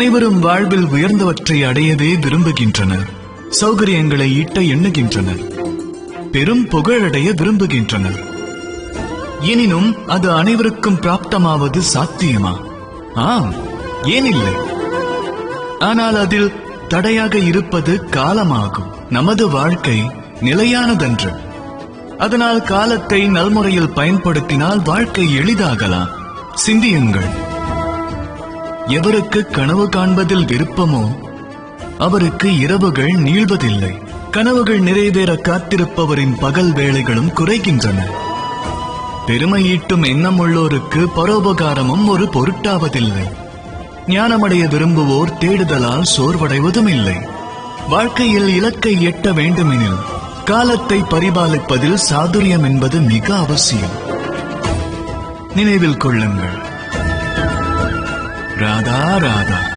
அனைவரும் வாழ்வில் உயர்ந்தவற்றை அடையவே விரும்புகின்றனர். சௌகரியங்களை ஈட்ட எண்ணுகின்றனர். பெரும் புகழடைய விரும்புகின்றனர். எனினும் அது அனைவருக்கும் பிராப்தமாவது சாத்தியமா? ஆம், ஏனில்லை. ஆனால் அதில் தடையாக இருப்பது காலமாகும். நமது வாழ்க்கை நிலையானதன்று. அதனால் காலத்தை நல்முறையில் பயன்படுத்தினால் வாழ்க்கை எளிதாகலாம். சிந்தியுங்கள். எவருக்கு கனவு காண்பதில் விருப்பமோ அவருக்கு இரவுகள் நீள்வதில்லை. கனவுகள் நிறைவேற காத்திருப்பவரின் பகல் வேளைகளும் குறைகின்றன. பெருமையீட்டும் எண்ணம் உள்ளோருக்கு பரோபகாரமும் ஒரு பொருட்டாவதில்லை. ஞானமடைய விரும்புவோர் தேடுதலால் சோர்வடைவதும் இல்லை. வாழ்க்கையில் இலக்கை எட்ட வேண்டுமெனில் காலத்தை பரிபாலிப்பதில் சாதுரியம் என்பது மிக அவசியம். நினைவில் கொள்ளுங்கள். ராதா ராதா.